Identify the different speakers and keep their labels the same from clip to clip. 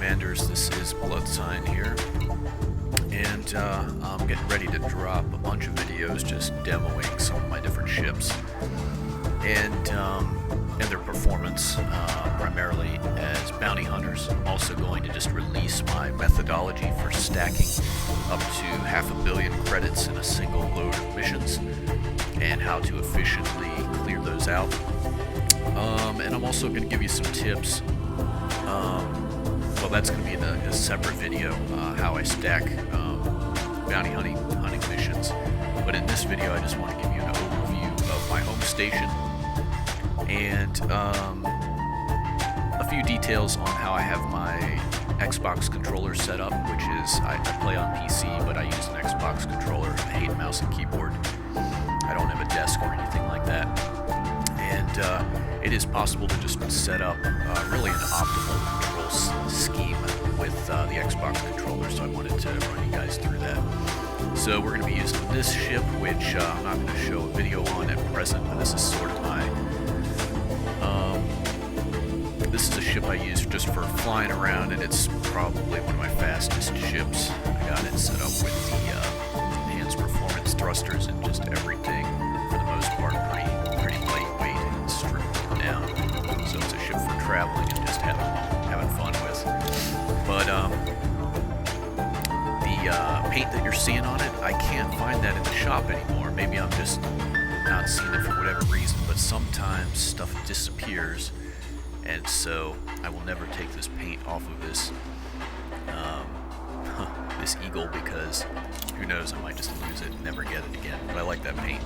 Speaker 1: Commanders, this is Bloodsign here, and I'm getting ready to drop a bunch of videos just demoing some of my different ships and their performance, primarily as bounty hunters. I'm also going to just release my methodology for stacking up to 500 million credits in a single load of missions and how to efficiently clear those out. And I'm also going to give you some tips. Well, that's going to be in a separate video, how I stack bounty hunting missions. But in this video, I just want to give you an overview of my home station and a few details on how I have my Xbox controller set up, which is, I play on PC, but I use an Xbox controller. I hate mouse and keyboard. I don't have a desk or anything like that. And it is possible to just set up really an optimal control scheme with the Xbox controller, so I wanted to run you guys through that. So we're going to be using this ship, which I'm not going to show a video on at present, but this is sort of my... this is a ship I use just for flying around, and it's probably one of my fastest ships. I got it set up with the enhanced performance thrusters and just everything, for the most part, pretty lightweight and stripped down. So it's a ship for traveling and just having fun with. But the paint that you're seeing on it, I can't find that in the shop anymore. Maybe I'm just not seeing it for whatever reason, but sometimes stuff disappears, and so I will never take this paint off of this this Eagle, because who knows, I might just lose it and never get it again. But I like that paint.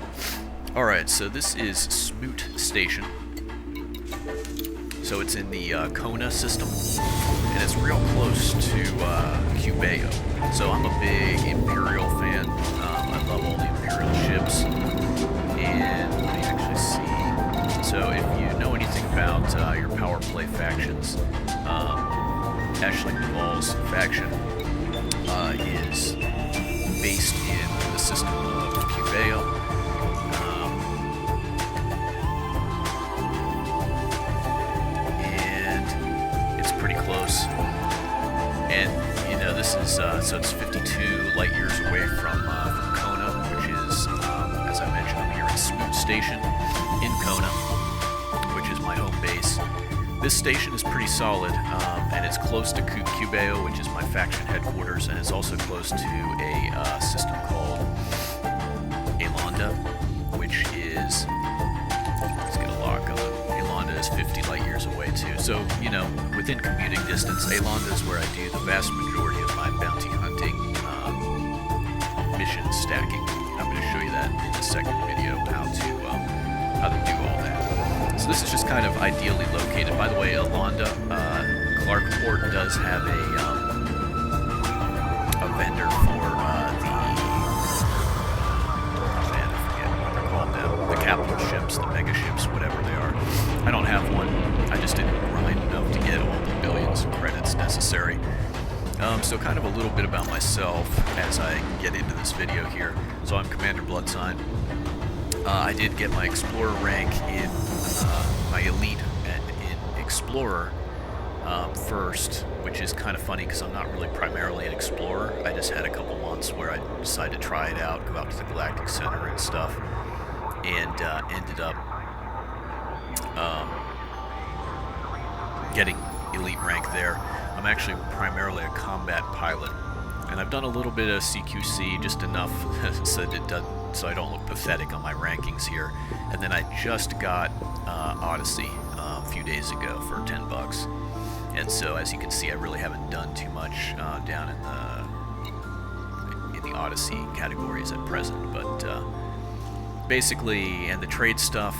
Speaker 1: Alright, so this is Smoot Station. So it's in the Kona system, and it's real close to Cubeo. So I'm a big Imperial fan. I love all the Imperial ships. And let me actually see. So if you know anything about your power play factions, Ashley Duvall's faction is based in the system of Cubeo. And it's pretty close. And you know, this is so it's 52 light years away from Kona, which is, as I mentioned, I'm here at Smoot Station in Kona, which is my home base. This station is pretty solid, and it's close to Cubeo, which is my faction headquarters, and it's also close to a system called Alonda, which is, let's get a lock on. Alonda is 50 light years away too. So, you know, within commuting distance, Alonda is where I do the vast majority of my bounty hunting mission stacking. I'm going to show you that in the second video, how to do all that. So this is just kind of ideally located. By the way, Alonda, Clarkport does have a vendor for I forget what they're called now. The capital ships, the mega ships, whatever they are. I don't have one. I just didn't grind enough to get all the billions of credits necessary. So kind of a little bit about myself as I get into this video here. So I'm Commander Bloodsign. I did get my Explorer rank in my Elite in Explorer first, which is kind of funny because I'm not really primarily an Explorer. I just had a couple months where I decided to try it out, go out to the Galactic Center and stuff, and ended up getting Elite rank there. I'm actually primarily a combat pilot, and I've done a little bit of CQC, just enough so I don't look pathetic on my rankings here. And then I just got Odyssey a few days ago for $10. And so, as you can see, I really haven't done too much down in the Odyssey categories at present. But basically, and the trade stuff,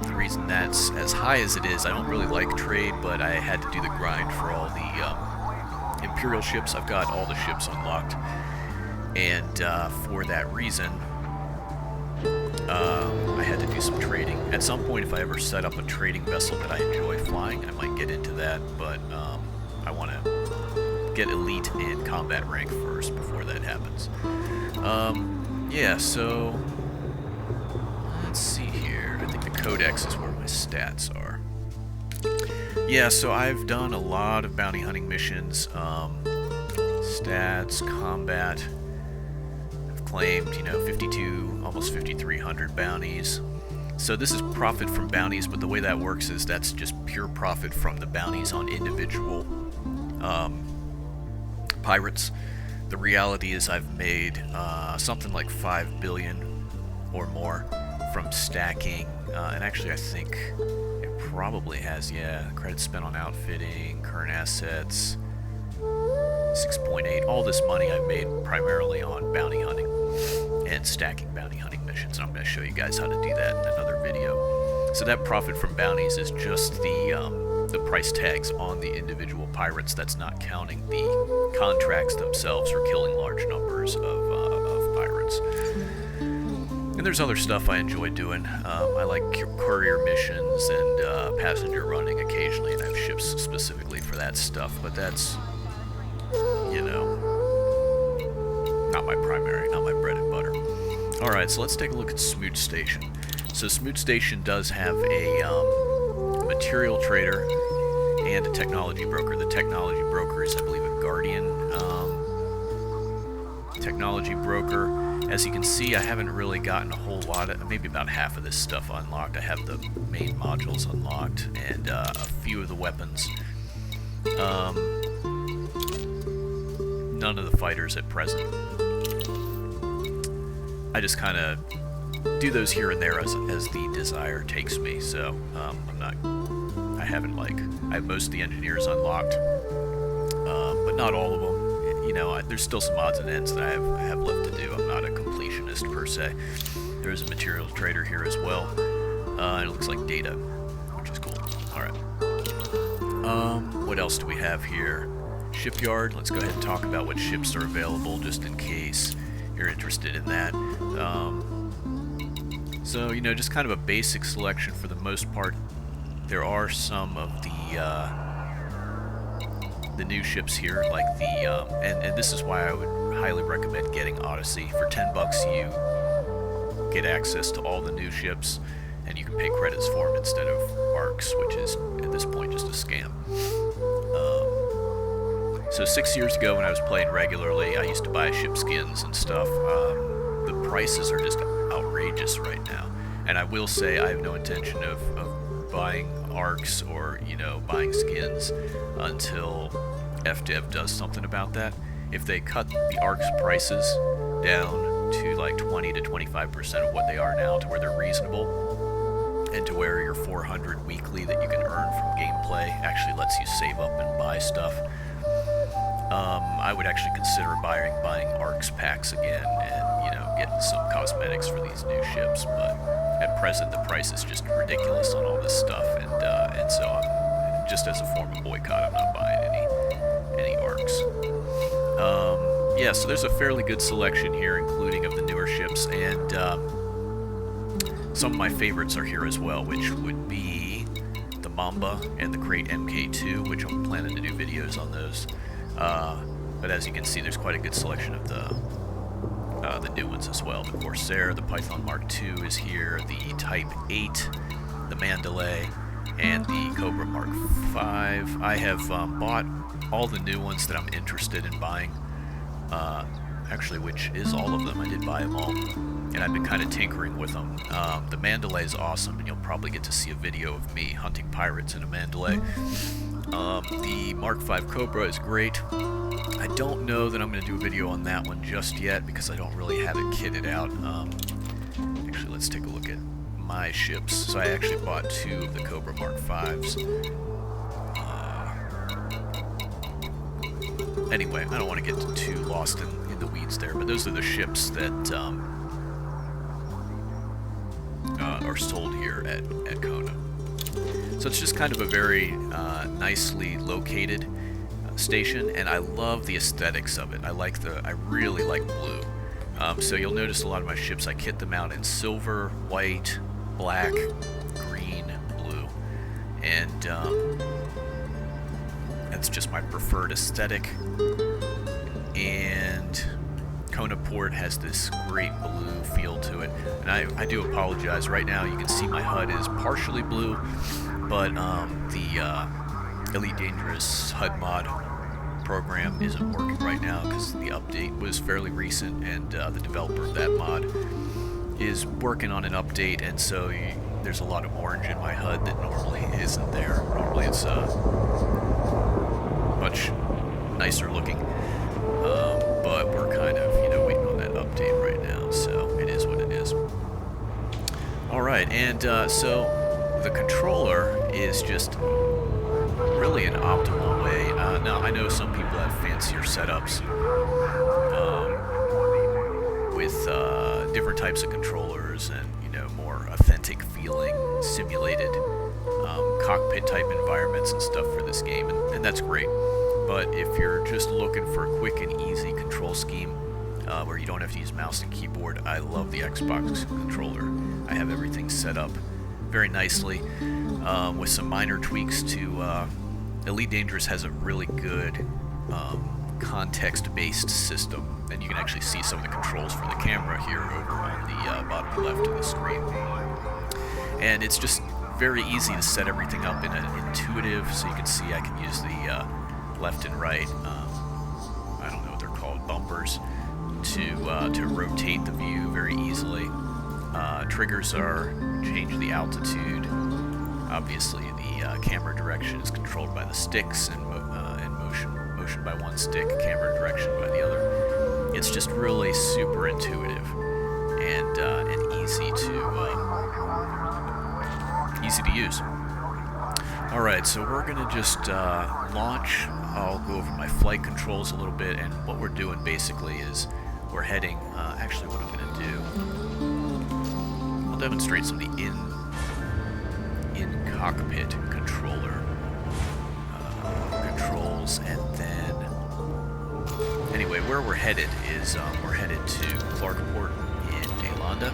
Speaker 1: the reason that's as high as it is, I don't really like trade, but I had to do the grind for all the Imperial ships. I've got all the ships unlocked, and for that reason, I had to do some trading. At some point, if I ever set up a trading vessel that I enjoy flying, I might get into that, but I want to get Elite and combat rank first before that happens. Yeah, so let's see here. I think the Codex is where my stats are. Yeah, so I've done a lot of bounty hunting missions, stats, combat. I've claimed, 52, almost 5,300 bounties. So this is profit from bounties, but the way that works is that's just pure profit from the bounties on individual pirates. The reality is I've made something like 5 billion or more from stacking, and actually I think it probably has, credits spent on outfitting, current assets, 6.8, all this money I've made primarily on bounty hunting and stacking bounty hunting missions, and I'm going to show you guys how to do that in another video. So that profit from bounties is just the price tags on the individual pirates. That's not counting the contracts themselves for killing large numbers of pirates. And there's other stuff I enjoy doing. I like courier missions and passenger running occasionally, and I have ships specifically for that stuff, but that's, not my primary, not my bread and butter. Alright, so let's take a look at Smoot Station. So Smoot Station does have a material trader and a technology broker. The technology broker is, I believe, a Guardian technology broker. As you can see, I haven't really gotten a whole lot of, maybe about half of this stuff unlocked. I have the main modules unlocked and a few of the weapons. None of the fighters at present. I just kind of do those here and there as the desire takes me, so I have most of the engineers unlocked, but not all of them. There's still some odds and ends that I have left to do. I'm not a completionist per se. There's a material trader here as well, and it looks like data, which is cool. Alright. What else do we have here? Shipyard. Let's go ahead and talk about what ships are available, just in case you're interested in that. So, just kind of a basic selection for the most part. There are some of the new ships here, like and this is why I would highly recommend getting Odyssey. For 10 bucks, you get access to all the new ships, and you can pay credits for them instead of ARCs, which is, at this point, just a scam. So 6 years ago, when I was playing regularly, I used to buy ship skins and stuff. The prices are just outrageous right now, and I will say I have no intention of buying ARCs or buying skins until FDev does something about that. If they cut the ARCs prices down to like 20 to 25% of what they are now, to where they're reasonable, and to where your 400 weekly that you can earn from gameplay actually lets you save up and buy stuff, I would actually consider buying ARCs packs again and getting some cosmetics for these new ships. But at present, the price is just ridiculous on all this stuff, and so just as a form of boycott, I'm not buying any ARCs. Yeah, so there's a fairly good selection here, including of the newer ships, and some of my favorites are here as well, which would be the Mamba and the Crate MK2, which I'm planning to do videos on those. But as you can see, there's quite a good selection of the new ones as well. The Corsair, the Python Mark II is here, the Type 8, the Mandalay, and the Cobra Mark V. I have bought all the new ones that I'm interested in buying, actually, which is all of them. I did buy them all, and I've been kind of tinkering with them. The Mandalay is awesome, and you'll probably get to see a video of me hunting pirates in a Mandalay. The Mark V Cobra is great. I don't know that I'm going to do a video on that one just yet, because I don't really have it kitted out. Actually, let's take a look at my ships. So I actually bought 2 of the Cobra Mark Vs. Anyway, I don't want to get too lost in the weeds there, but those are the ships that are sold here at Kona. So it's just kind of a very nicely located station, and I love the aesthetics of it. I really like blue. So you'll notice a lot of my ships, I kit them out in silver, white, black, green, blue, and that's just my preferred aesthetic. And Kona Port has this great blue feel to it, and I do apologize. Right now you can see my HUD is partially blue, but the Elite Dangerous HUD mod program isn't working right now because the update was fairly recent, and the developer of that mod is working on an update, and so there's a lot of orange in my HUD that normally isn't there. Normally it's much nicer looking, but we're kind of, waiting on that update right now, so it is what it is. Alright, and so the controller is just really an optimal way. Now, I know some people have fancier setups with different types of controllers and, more authentic feeling, simulated cockpit type environments and stuff for this game, and that's great. But if you're just looking for a quick and easy control scheme where you don't have to use mouse and keyboard, I love the Xbox controller. I have everything set up very nicely with some minor tweaks to Elite Dangerous has a really good context-based system, and you can actually see some of the controls for the camera here over on the bottom left of the screen. And it's just very easy to set everything up in an intuitive, so you can see I can use the left and right, I don't know what they're called, bumpers, to rotate the view very easily. Triggers are change the altitude. Obviously, the camera direction is controlled by the sticks, and motion by one stick, camera direction by the other. It's just really super intuitive and easy to use. All right, so we're gonna just launch. I'll go over my flight controls a little bit, and what we're doing basically is we're heading. Actually, what I'm gonna do, I'll demonstrate some of the in-cockpit controller controls, and then anyway, where we're headed is we're headed to Clarkport in Aylanda.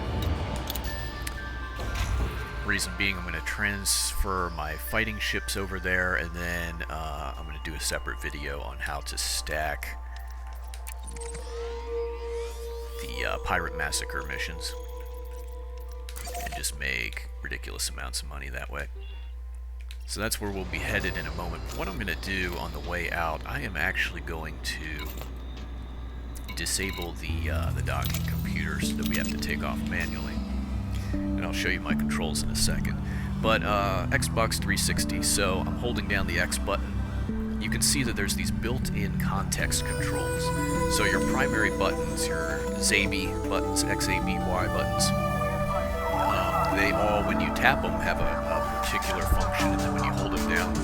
Speaker 1: Reason being, I'm going to transfer my fighting ships over there, and then I'm going to do a separate video on how to stack the Pirate Massacre missions and just make ridiculous amounts of money that way. So that's where we'll be headed in a moment. But what I'm going to do on the way out, I am actually going to disable the docking computers that we have to take off manually. And I'll show you my controls in a second. But Xbox 360, so I'm holding down the X button. You can see that there's these built-in context controls. So your primary buttons, your ZABY buttons, XABY buttons, they all, when you tap them, have a particular function, and then when you hold them down,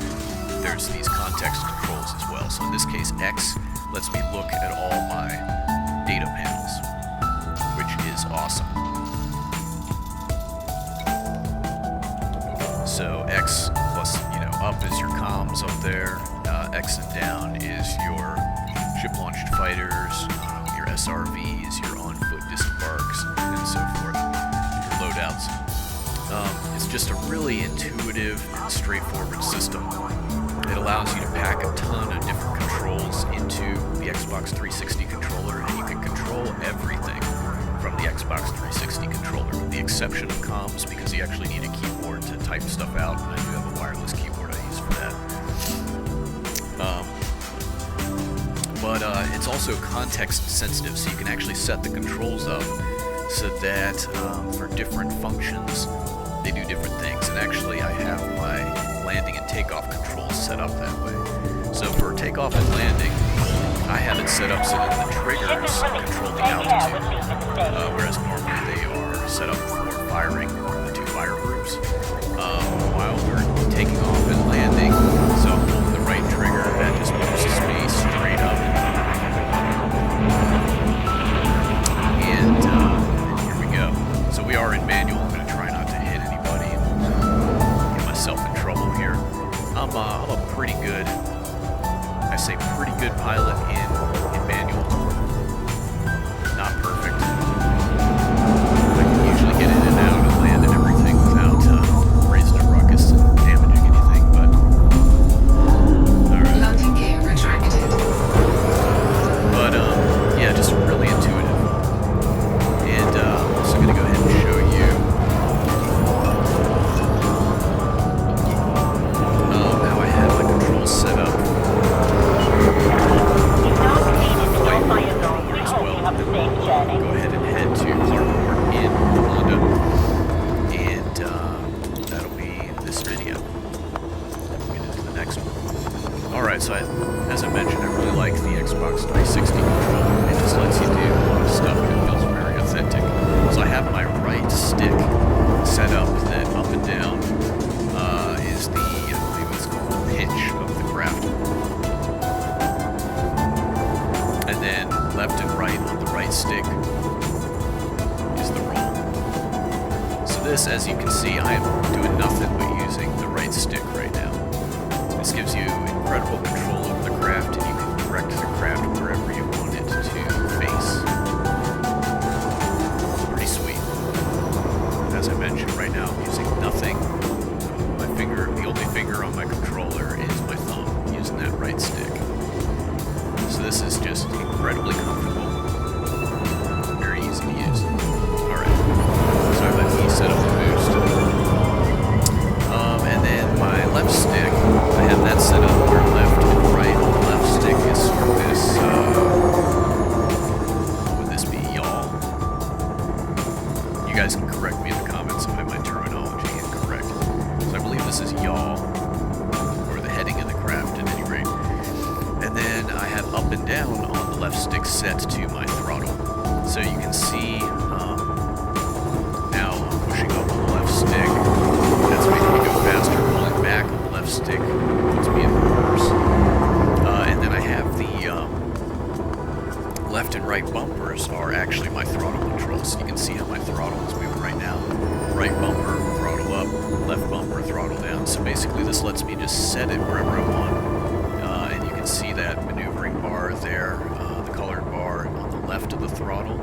Speaker 1: there's these context controls as well. So in this case, X lets me look at all my data panels, which is awesome. So X plus, up is your comms up there. X and down is your ship-launched fighters, your SRVs, your on-foot disembarks, and so forth, your loadouts. It's just a really intuitive and straightforward system. It allows you to pack a ton of different controls into the Xbox 360 controller, and you can control everything from the Xbox 360 controller, with the exception of comms, because you actually need a keyboard to type stuff out, and I do have a wireless keyboard I use for that. But it's also context sensitive, so you can actually set the controls up so that for different functions they do different things. And actually I have my landing and takeoff controls set up that way. So for takeoff and landing, I have it set up so that the triggers control the altitude, whereas normally they are set up for firing the two fire groups. While we're taking off and landing, so I'm holding the right trigger, that just moves me straight up. And here we go. So we are in manual. I'm going to try not to hit anybody and get myself in trouble here. I'm a pretty good, I say pretty good pilot in manual. Not perfect. I can usually get in and out and land and everything without raising a ruckus and damaging anything, but alright.
Speaker 2: Landing gear retracted.
Speaker 1: But yeah, just really intuitive. And I'm also going to go ahead and show you how Alright, so as I mentioned, I really like the Xbox 360 controller. It just lets you do a lot of stuff and it feels very authentic. So I have my right stick set up that up and down is the, I believe it's called pitch of the craft. And then left and right on the right stick is the roll. So this, as you can see, I am doing nothing but using the right stick right now. This gives you incredible control over the craft, and you can direct the craft wherever you want it to face. Pretty sweet. As I mentioned, right now I'm using nothing. My finger, the only finger on my controller is my thumb, using that right stick. So this is just incredibly comfortable. Very easy to use. Alright. Sorry, let me set up the boost. And then my left stick, I have that set up where left and right on the left stick is sort of this, what would this be, y'all? You guys can correct me in the comments if I have my terminology incorrect. So I believe this is y'all, or the heading of the craft at any rate. And then I have up and down on the left stick set to my throttle. So you can see, now I'm pushing up on the left stick. That's making me go faster. Pulling back on the left stick puts me in reverse. And then I have the left and right bumpers are actually my throttle controls. So you can see how my throttle is moving right now. Right bumper, throttle up. Left bumper, throttle down. So basically this lets me just set it wherever I want. And you can see that maneuvering bar there, the colored bar on the left of the throttle.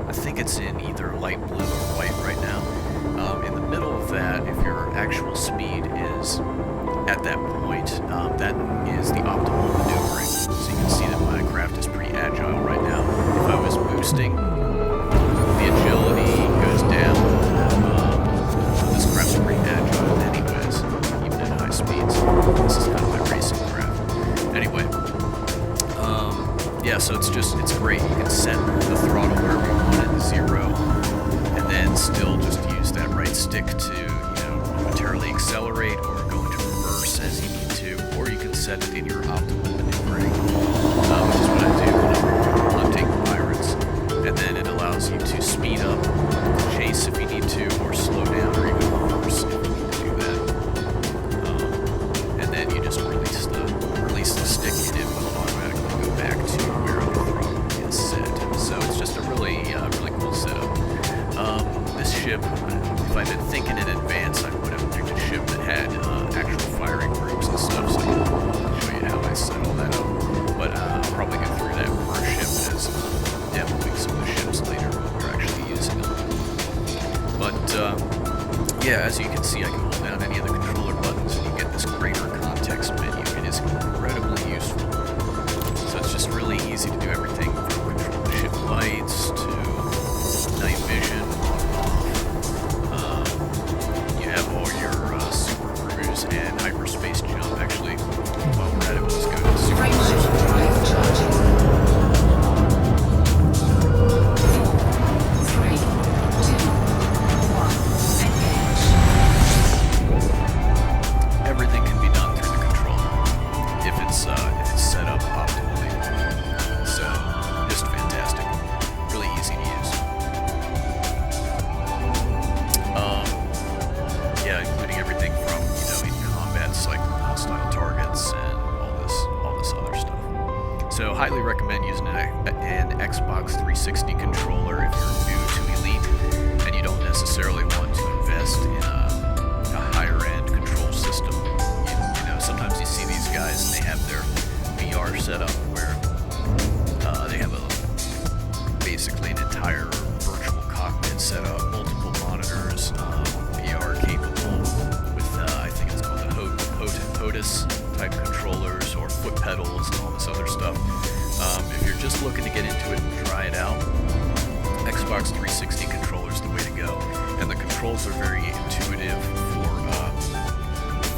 Speaker 1: I think it's in either light blue or white right now. In the middle of that, if your actual speed is at that point, that is the optimal maneuvering. So you can see that my craft is pretty agile right now. If I was boosting, the agility goes down. This craft's pretty agile anyways, even at high speeds. This is kind of my racing craft. Anyway, yeah, so it's great. You can set the throttle wherever you want it, 0, and then still just use that right stick to, you know, momentarily accelerate or go into reverse as you need to, or you can set it in your optimal maneuvering, which is what I do when I'm hunting pirates. And then it allows you to speed up, chase if you need to, or slow down, or even reverse if you need to do that. And then you just release the stick, and it will automatically go back to where the throttle is set. So it's just a really cool setup. This ship, if I'd been thinking in advance, I would have picked a ship that had actual firing groups and stuff, so I'll show you how I set all that up. But I'll probably go through that per ship as demoing some of the ships later when we're actually using them. But yeah, as you can see, I can hold down any of the controller buttons and you get this greater context menu. It is incredibly useful. So it's just really easy to do everything from control the ship lights to night vision, on and off. You have all your super cruise and hyperspace jump. Actually, while we're at it, we'll just go to super cruise. Everything can be done through the controller if it's set up optimally. So just fantastic, really easy to use. Yeah, including everything from, you know, in combat, cycling hostile targets and all this other stuff. So highly recommend using an Xbox 360 controller if you're new to Elite and you don't necessarily want to invest in a higher end control system. You know, sometimes you see these guys and they have their VR setup where they have basically an entire virtual cockpit set up, multiple monitors, VR capable with I think it's called the HOTAS type controllers or foot pedals and all this other stuff. If you're just looking to get into it and try it out, Xbox 360 controller is the way to go, and the controls are very intuitive for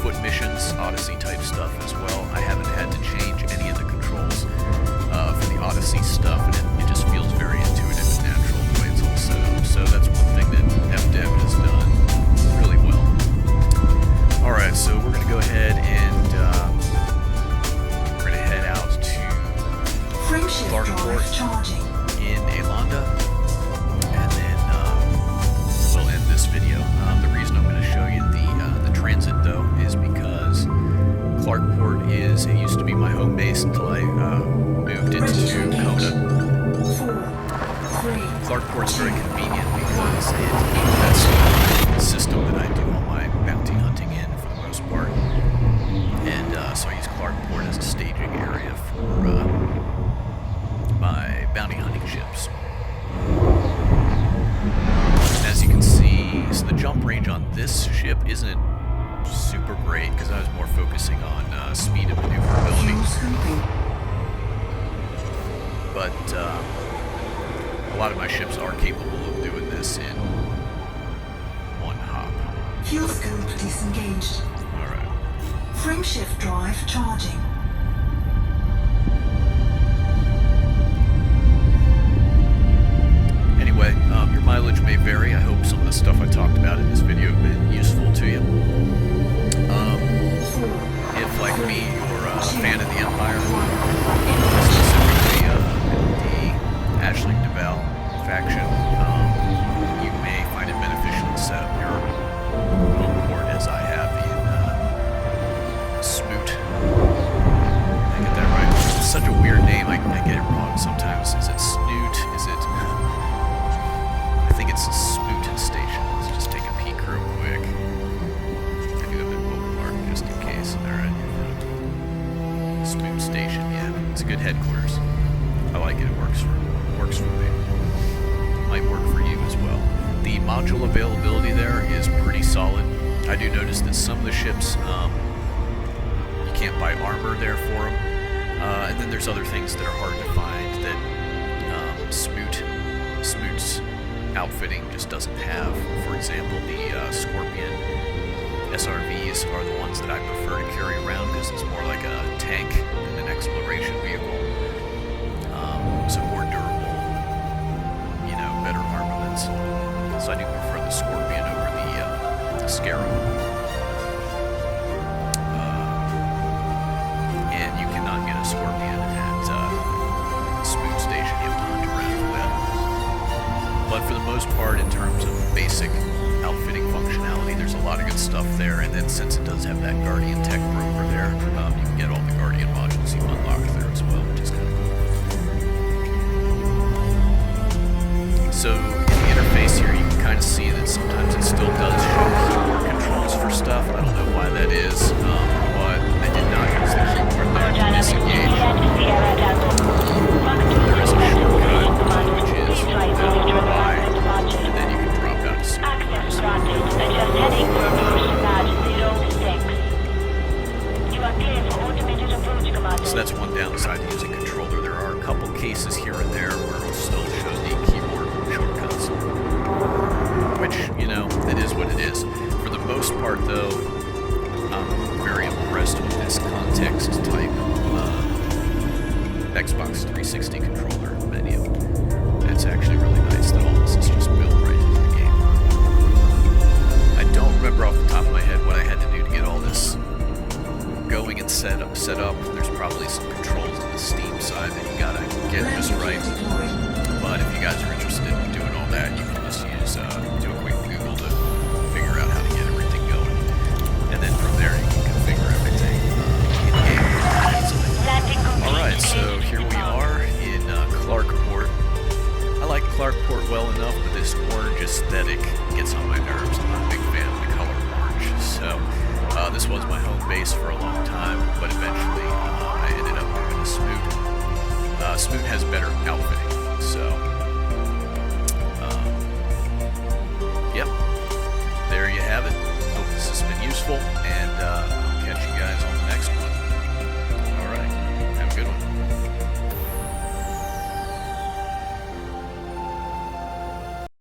Speaker 1: foot missions, Odyssey type stuff as well. I haven't had to change any of the controls for the Odyssey stuff, and it just feels very intuitive and natural the way it's all set up. So that's one thing that FDev has done really well. Alright, so we're going to go ahead and we're going base. It used to be my home base until I moved into Kona. Clarkport's very convenient because it that's the system that I do all my bounty hunting in for the most part. And so I use Clarkport as a staging area for my bounty hunting ships. And as you can see, so the jump range on this ship isn't super great because I was more focusing on speed and maneuverability. But a lot of my ships are capable of doing this in one hop.
Speaker 2: Fuel scope disengaged.
Speaker 1: Alright.
Speaker 2: Frameshift drive charging.
Speaker 1: Anyway, your mileage may vary. I hope some of the stuff I talked about in this video have been useful to you. If, like me, you're a fan of the Empire, specifically the Ashling Deval faction, you may find it beneficial to set up your home port as I have in Smoot. Did I get that right? It's such a weird name, I get it wrong sometimes. Is it Snoot? Is it... I think it's a Smoot station. Let's just take a peek real quick. I do have a bookmark just in case. Alright. Smoot station, yeah. It's a good headquarters. I like it. It works for me. Might work for you as well. The module availability there is pretty solid. I do notice that some of the ships, you can't buy armor there for them. And then there's other things that are hard to find that Smoot's outfitting just doesn't have. For example, the Scorpion SRVs are the ones that I prefer to carry around because it's more like a tank than an exploration vehicle. So more durable, you know, better armaments. So I do prefer the Scorpion over the Scarab. And you cannot get a Scorpion at Smoot Station. You have to hunt around for that. But for the most part, in terms of basic outfitting functionality, there's a lot of good stuff there. And then since it does have that Guardian Tech broker there, you can get all the Guardian modules you unlocked there as well, which is kind of cool. So in the interface here, you can kind of see that sometimes it still does show keyboard controls for stuff. I don't know why that is, but I did not use the keyboard there to disengage. There is a shortcut, which is Y, and then you can drop out of Smoot.
Speaker 3: Access granted. Adjust heading for approach badge 06. You are clear for automated approach command.
Speaker 1: So that's one downside to using controller. There are a couple cases here and there where it'll still show the keyboard shortcuts. Which, you know, it is what it is. For the most part, though, I'm very impressed with this context type Xbox 360 controller menu. It's actually really nice that all this is just built right into the game. I don't remember off the top of my head what I had to do to get all this going and set up. There's probably some controls on the Steam side that you gotta get just right. But if you guys are interested in doing all that, you can just use do a quick Google to figure out how to get everything going, and then from there you can configure everything in game easily. All right, so here we are in Clarkport. I like Clarkport well enough, but this orange aesthetic gets on my nerves. I'm not a big fan of the color orange, so this was my home base for a long time, but eventually I ended up moving to Smoot. Smoot has better outfitting, so yep, there you have it. Hope this has been useful, and